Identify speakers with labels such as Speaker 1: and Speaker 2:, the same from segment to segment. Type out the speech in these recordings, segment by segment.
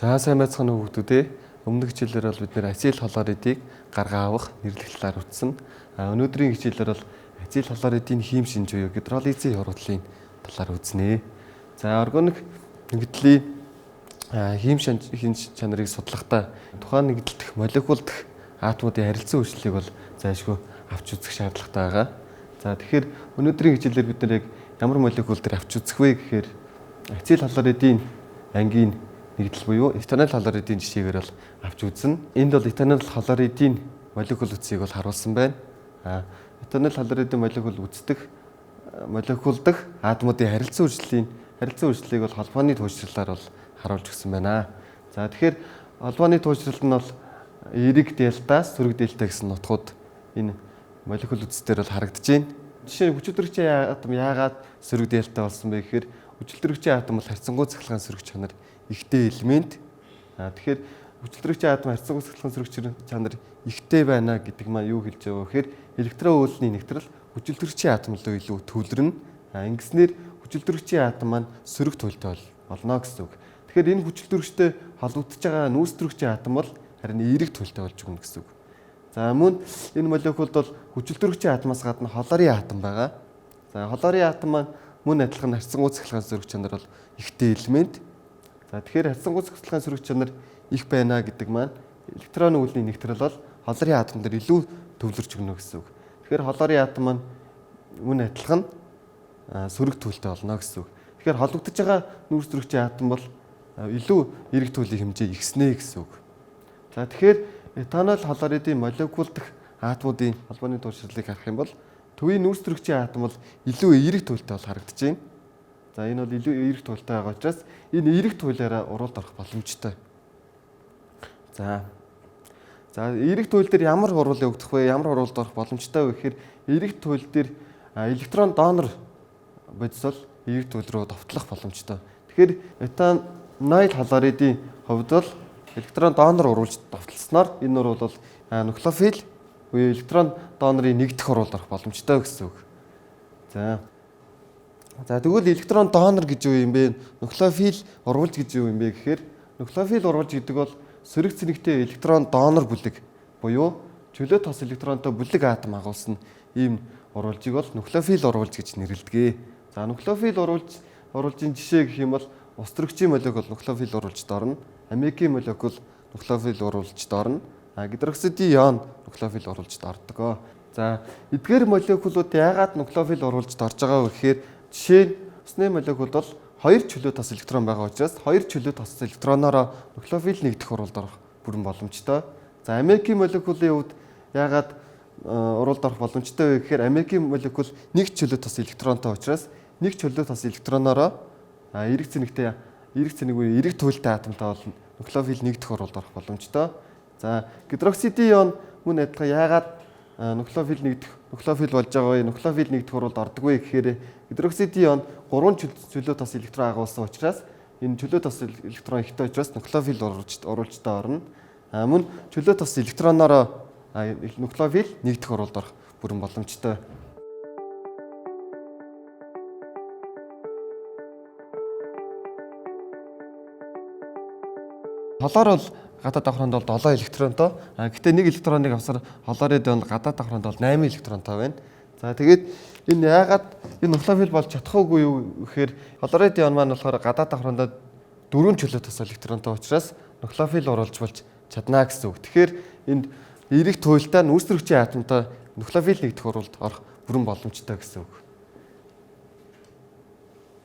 Speaker 1: Сайн байцгаана уу хүүхдүүдээ. Өмнөх хичээлээр бол бид нэр ацил хлоридыг гаргаа авах нэрлэх талаар үзсэн. Өнөөдрийн хичээлээр бол ацил хлоридын хийм шинж буюу гидролизийн хурдлын талаар үзнэ. За органик нэгдлийн хийм шинж чанарыг судлахдаа тухайн нэгдэлдэх молекулдх атомуудын харилцан үйлчлэлийг бол зайлшгүй авч үзэх шаардлагатай байгаа. За тэгэхээр өнөөдрийн хичээлээр бид нэр яг ямар молекул дээр авч үзэх вэ гэхээр ацил хлоридын ангийн нэгдэл буюу этанол хлоридын жишээгээр бол авч үзнэ. Энд бол этанол хлоридын молекул үтсийг бол харуулсан байна. Этанол хлоридын молекул үтсдэх молекулдах атомуудын харилцан үйлчлэлийг бол холбооны туушралаар бол харуулж өгсөн байна. За тэгэхээр холбооны туушралт нь бол эрэг дельтаас сөрөг дельта гэсэн нутгууд энэ молекул үтсдээр бол харагдаж байна. Жишээ нь хүчилтөрөгчийн атом яагаад сөрөг дельта болсон бэ гэхээр хүчилтөрөгчийн атом бол харьцангуй цахилгаан сөрөг чанар ихтэй элемент. Тэгэхээр хүчилтөрөгчийн атом харьцангуй цахилгаан сөрөг чанар ихтэй байна гэдэг маань юу хэлж байгаа вэ гэхээр электрон үйлсний нэгтрэл хүчилтөрөгчийн атом руу илүү төвлөрнө. Ингэснээр хүчилтөрөгчийн атом маань сөрөг туйлтай болно гэсэн үг. Тэгэхээр энэ хүчилтөрөгчтэй холбогдож байгаа нүүрстөрөгчийн атом бол харин эерэг туйлтай болж өгнө гэсэн үг. За мөн энэ молекулд бол хүчилтөрөгчийн атомоос гадна хлорийн атом байгаа. За хлорийн атом маань мөн адилхан харьцангуй цахилгаан сөрөг чанар бол ихтэй элемент. За тэгэхээр харьцангуй цахилгаан сөрөг чанар их байна гэдэг маань электроны үлний нэгтрэл бол хлорийн атом дээр илүү төвлөрч өгнө гэсэн үг. Тэгэхээр хлорийн атом маань мөн адилхан сөрөг туйлтай болно гэсэн үг. Тэгэхээр холбогдож байгаа нүүрстөрөгчийн атом бол илүү эрэг туйлын хэмжээ ихснэ гэсэн үг. За тэгэхээр этанол хлоридын молекулдх атомуудын холбооны туушралыг харах юм бол төвийн нүүрстөрөгчийн атом бол илүү эрэг туйлтай бол харагдаж байна. За энэ бол илүү эрэг туйлтай байгаа учраас энэ эрэг туйлаараа уралд орох боломжтой. За эрэг туйл дээр ямар урвал явагдах вэ? Ямар уралд орох боломжтой вэ гэхээр эрэг туйл дээр электрон донор бодис бол эрэг туйл руу довтлох боломжтой. Тэгэхээр этанол хлоридын хувьд бол электрон донор урвалж довтлсноор энэ урвал бол нуклеофил буюу электрон донорын нэгдэх урвалд орох боломжтой гэсэн үг. За тэгвэл электрон донор гэж юу юм бэ? Нуклеофил урвалж гэж юу юм бэ гэхээр нуклеофил урвалж гэдэг бол сөрөг цэнэгтэй электрон донор бүлэг буюу чөлөө тос электронтой бүлэг атом агуулсан ийм урвалжийг бол нуклеофил урвалж гэж нэрлэдэг. За нуклеофил урвалжийн жишээ гэх юм бол устөрөгчийн молекул нуклеофил урвалжд орно. Амикийн молекул нуклеофил урвалжд орно. Гидроксидын ион нуклеофил урвалжд ордог. За эдгээр молекулууд яагаад нуклеофил урвалжд орж байгаа вэ гэхээр жишээ нь усны молекулд бол 2 чөлөө тос электрон байгаа учраас 2 чөлөө тос электроноороо нуклеофил нэгдэх урвалд орох бүрэн боломжтой. За амикийн молекулын хувьд яагаад урвалд орох боломжтой вэ гэхээр амикийн молекул 1 чөлөө тос электронтой учраас 1 чөлөө тос электроноороо эрэг цэнэг буюу эрэг туйлтай атомтой бол нуклеофил нэгдэх урвалд орох боломжтой. За гидроксидын ион мөн адилхан яагаад нуклеофил болж байгаа вэ? Нуклеофил нэгдэх урвалд ордог вэ гэхээр гидроксидын ион 3 чөлөө тос электрон агуулсан учраас энэ чөлөө тос электрон ихтэй учраас нуклеофил урвалжтай орно. Мөн чөлөө тос электроноороо нуклеофил нэгдэх урвалд орох бүрэн боломжтой. Хлор бол гадаад давхранд бол 7 электронтой. Гэхдээ нэг электроныг авсаар хлорид бол гадаад давхранд бол 8 электронтой байна. За тэгээд энэ яагаад энэ нуклеофил болж чадах уугүй юу гэхээр хлоридын ион маань болохоор гадаад давхрандаа 4 чөлөө тос электронтой учраас нуклеофил урвалж болж чадна гэсэн үг. Тэгэхээр энд эрэг туйлтай нүүрстөрөгчийн атомтой нуклеофил нэгдэх урвалд орох бүрэн боломжтой гэсэн үг.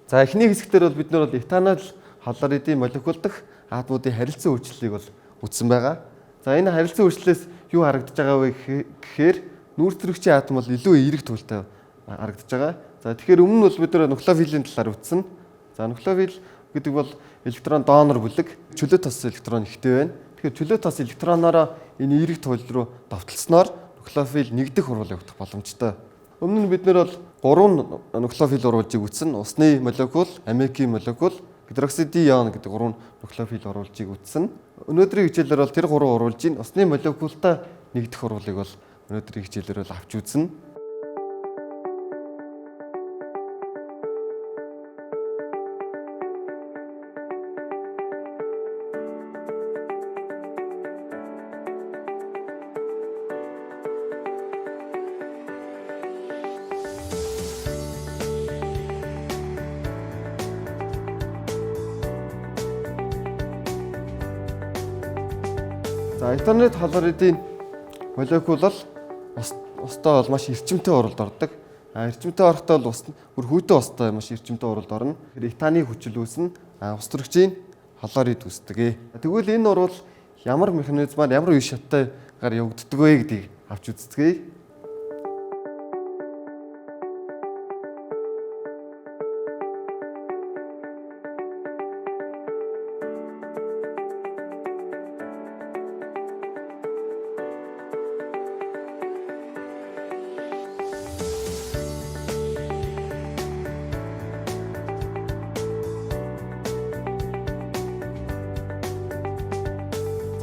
Speaker 1: За эхний хэсэгтэр бол бид нар бол этанол хлоридын молекулдх атомуудын харилцан үйлчлэлийг бол үзсэн байгаа. За энэ харилцан үйлчлэлээс юу харагдаж байгаа вэ гэхээр нүүрстөрөгчийн атом бол илүү эрэг туйлтай харагдаж байгаа. За тэгэхээр өмнө нь бол бид нэр нуклеофилийн талаар үзсэн. За нуклеофил гэдэг бол электрон донор бүлэг, чөлөө тос электрон ихтэй байна. Тэгэхээр чөлөө тос электроноороо энэ эрэг туйл руу довтлсноор нуклеофил нэгдэх урвал явагдах боломжтой. Өмнө нь бид нэр бол 3 нуклеофил урвалжийг үзсэн. Усны молекул, амикийн молекул, гидроксидын ион гэдэг 3 нуклеофил урвалжийг үзсэн. Өнөөдрийн хичээлээр бол тэр 3 урвалжийн усны молекултай нэгдэх урвалыг бол өнөөдрийн хичээлээр бол авч үзнэ. За этанол хлоридын молекул бол устдаа бол маш эрчимтэй уралд ордог. Эрчимтэй орохдоо бол ус бүр хүйтэй устай маш эрчимтэй уралд орно. Этаны хүчил үүснэ ус төрөгчийн хлорид үүсдэг. Тэгвэл энэ урвал ямар механизмаар ямар үе шаттайгаар явагддаг вэ гэдгийг авч үзцгээе.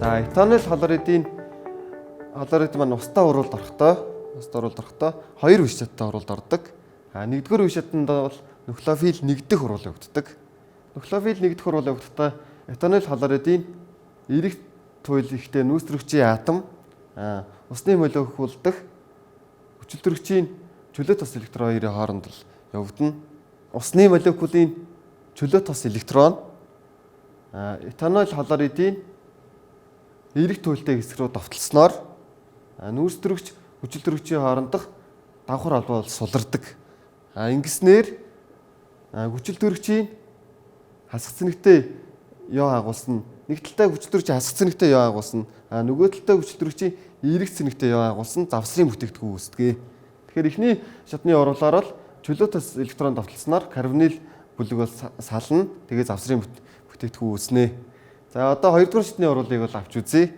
Speaker 1: За этанол хлорид маань устдаа уралд орохдоо хоёр үе шаттай уралд ордог. Нэгдүгээр үе шатанд бол нуклеофил нэгдэх урал явагддаг. Нуклеофил нэгдэх урал явагдахдаа этанол хлоридын эрэгт туйл ихтэй нүүстрэгчийн атом усны молекулдах хүчилтөрөгчийн чөлөө тос электрон хоёрын хооронд л явагдана. Усны молекулын чөлөө тос электрон этанол хлоридын эрэг туйлтай хэсэг рүү довтлсноор нүүрстөрөгч хүчилтөрөгчийн хоорондох давхар холбоо сулардаг. Ингэснээр хүчилтөрөгчийн хасах цэнэгтэй ёо агуулсан нэг талтай хүчилтөрөгчийн хасах цэнэгтэй ёо агуулсан нөгөө талтай хүчилтөрөгчийн эрэг цэнэгтэй ёо агуулсан завсрын бүтээгдэхүүн үүсдэг. Тэгэхээр эхний шатны урвалаар бол чөлөө тос электрон довтлсноор карбонил бүлэг бол сална. Тэгээ завсрын бүтээгдэхүүн үүснэ. За одоо хоёрдугаар шатны урвалыг бол авч үзье.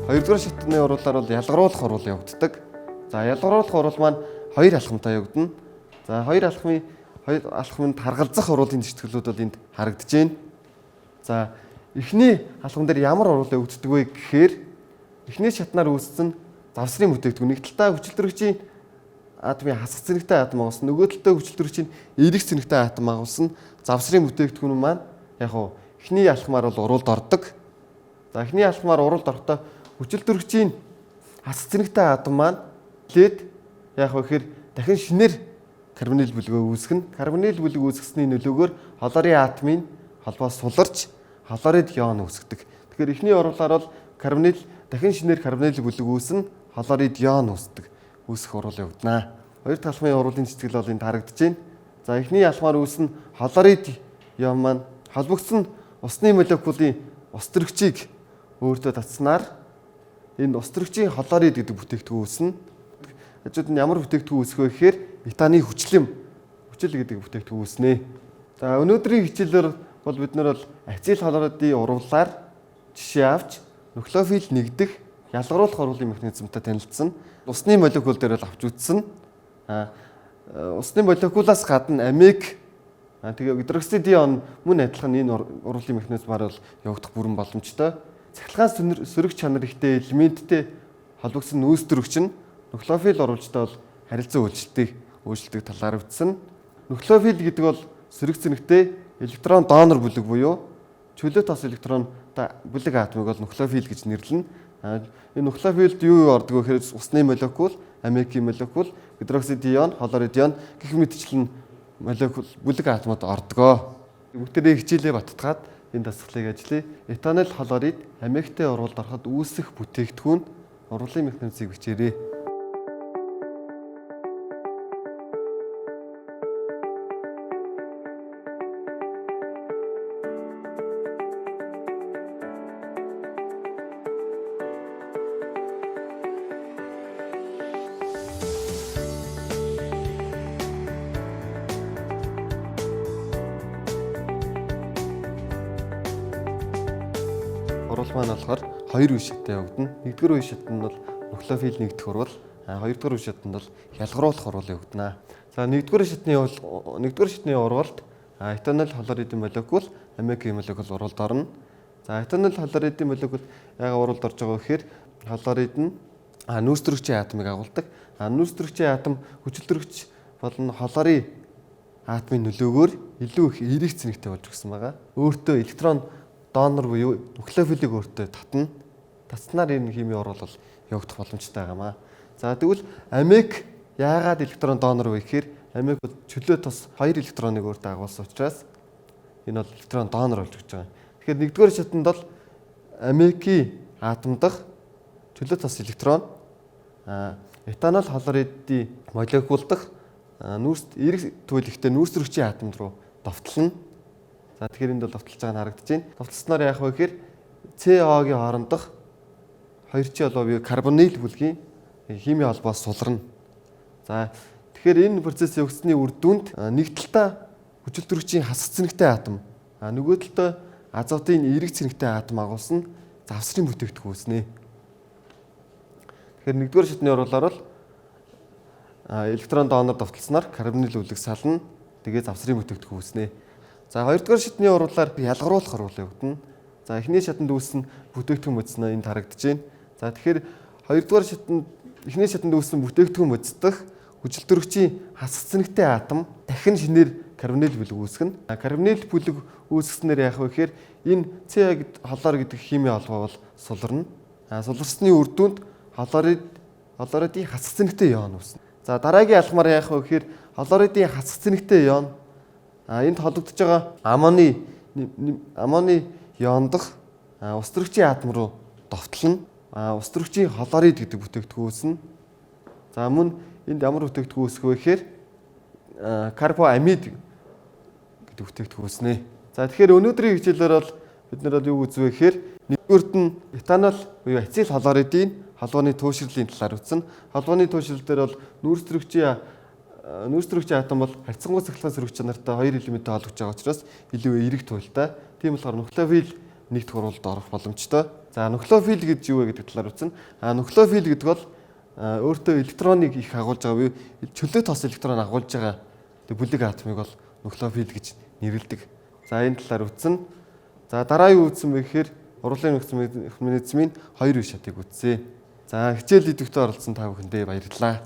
Speaker 1: Хоёрдугаар шатны урвалаар бол ялгаруулах урвал явагддаг. За ялгаруулах урвал маань хоёр алхамтай явагдана. За хоёр алхамд харгалзах урвалын зэчтгэлүүд бол энд харагдаж байна. За эхний алхам дээр ямар урвал явагддаг вэ гэхээр эхний шатнаар үүссэн завсрын бүтээгдэхүүн нэг талдаа хүчилтөрөгчийн атомын хасах цэнэгтэй атом агуулсан нөгөө талдаа хүчилтөрөгчийн эрэг цэнэгтэй атом агуулсан завсрын бүтээгдэхүүн маань эхний алхмаар бол урвалд ордог. За эхний алхмаар урвалд орохдоо хүчилтөрөгчийн хасах цэнэгтэй атом маань лээд дахин шинээр карбонил бүлгөө үүсгэнэ. Карбонил бүлэг үүсгэсний нөлөөгөөр хлорийн атомын холбоо суларч хлорид йон үүсгдэг. Тэгэхээр эхний урвалаар бол карбонил дахин шинээр карбонил бүлэг үүснэ, хлорид йон үүсэх урвал явагдана. Хоёр дахь алхмын урвалын цэцгэл бол энд харагдаж байна. За эхний алхмаар үүснэ хлорид йон маань холбогдсон усны молекулын ус төрөгчийг өөртөө татснаар энэ ус төрөгчийн хлорид гэдэг бүтээгдэхүүн үүснэ. Хажууд нь ямар бүтээгдэхүүн үүсэх вэ гэхээр метаны хүчил гэдэг бүтээгдэхүүн үүснэ. За өнөөдрийн хичээлээр бол бид нар ацил хлоридын урвалаар жишээ авч нуклеофил нэгдэх ялгаруулах урвалын механизмтай танилцсан. Усны молекул дээр л авч үзсэн. Усны молекулаас гадна амиг тэгээ гидроксидион мөн адилхан энэ урвалын механизмаар бол явагдах бүрэн боломжтой. Цахилгаан сөрөг чанар ихтэй элементтэй холбогдсон нүүрстөрөгч нь нуклеофил урвалжтай бол харилцан үйлчлдэг талаар бичсэн. Нуклеофил гэдэг бол сөрөг цэнэгтэй электрон донор бүлэг буюу чөлөө тос электрон бүлэг атомыг бол нуклеофил гэж нэрлэнэ. Энэ нуклеофилд юу ордог вэ гэхээр усны молекул, амикийн молекул, гидроксидион, хлоридион гэх мэтчлэн молекул бүлэг атомод ордог. Бүгдээрээ хичээлээ баттгаад энэ дасгалыг ажиллая. Этанол хлорид амигтай урвалд ороход үүсэх бүтээгдэхүүн урвалын механизмыг бичээрэй. Урвал маань болохоор хоёр үе шаттай явагдана. Нэгдүгээр үе шат нь бол нуклеофил нэгдэх урвал, хоёрдугаар үе шат нь бол ялгаруулах урвал явагдана. За нэгдүгээр шатны урвалд этанол хлоридын молекул, амикийн молекул урвалд орно. За этанол хлоридын молекул яагаад урвалд орж байгаа вэ гэхээр хлорид нь нүүрстөрөгчийн атомыг агуулдаг. Нүүрсдрэгчийн атом хүчилтөрөгч болон холоорын атомын нөлөөгөөр илүү их эерэг цэнэгтэй болж өгсөн байгаа. Өөртөө электрон донор буюу нуклеофилийг өөртөө татна. Татснаар энэ химийн урвал явагдах боломжтой байгаамаа. За тэгвэл амиг яагаад электрон донор вэ гэхээр амиг бол чөлөө тос 2 электроныг өөртөө агуулсан учраас энэ бол электрон донор болж өгч байгаа. Тэгэхээр нэгдүгээр шатанд бол амигийн атом дахь чөлөө тос электрон этанол хлоридын молекул дахь эерэг түлхэгтэй нүүрсдрэгчийн атомд руу довтлоно. За тэгэхээр энд бол довтлож байгаа нь харагдаж байна. Довтлосноор яах вэ гэхээр CO-гийн хоорондох 2Ч буюу карбонил бүлгийн химийн холбоос суларна. За тэгэхээр энэ процесс явагдсны үр дүнд нэг талдаа хүчилтөрөгчийн хасах цэнэгтэй атом, нөгөө талдаа азотын эерэг цэнэгтэй атом агуулсан завсрын бүтээгдэхүүн үүснэ. Тэгэхээр нэгдүгээр шатны урвалаар бол электрон донор довтлосноор карбонил бүлэг сална. Тэгээд завсрын бүтээгдэхүүн үүснэ. За хоёрдугаар шатны урвалаар ялгаруулах урвал явагдана. За эхний шатанд үүссэн бүтээгдэхүүн мөцнөө энд харагдаж байна. За тэгэхээр хоёрдугаар шатанд эхний шатанд үүссэн бүтээгдэхүүн мөцдөх хүчилтөрөгчийн хасах цэнэгтэй атом дахин шинээр карбонил бүлэг үүсгэнэ. Карбонил бүлэг үүсгэснээр яах вэ гэхээр энэ Ca хлор гэдэг химийн холбоо бол суларна. Суларсны үр дүнд хлоридын хасах цэнэгтэй ион үүснэ. За дараагийн алхмаар яах вэ гэхээр хлоридын хасах цэнэгтэй ион энд холбогдож байгаа аммоны ион дахь устөрөгчийн атом руу довтлоно. Устөрөгчийн хлорид гэдэг бүтээгдэхүүн үүснэ. За мөн энд ямар бүтээгдэхүүн үүсэх вэ гэхээр карбоамид гэдэг бүтээгдэхүүн үүснэ. За тэгэхээр өнөөдрийн хичээлээр бол бид нар юу үзвэ гэхээр нэгдүгüүрт нь этанол буюу ацил хлоридын холбооны туушрлын талаар үзсэн. Холбооны туушрал дээр бол нүүрсдрэгчийн атом бол харьцангуй цахилгаан сөрөг чанартай 2 элементтэй холбож байгаа учраас илүү эерэг туйлтай. Тийм болохоор нуклеофил нэгдэх урвалд орох боломжтой. За нуклеофил гэж юу вэ гэдэг талаар үзсэн. Нуклеофил гэдэг бол өөртөө электроныг их агуулж байгаа буюу чөлөө тос электрон агуулж байгаа бүлэг атомыг бол нуклеофил гэж нэрлэдэг. За энэ талаар үзсэн. За дараа юу үзсэн бэ гэхээр урвалын механизмын 2 шатыг үзсэн. За хичээл идэвхтэй оролцсон та бүхэндээ баярлалаа.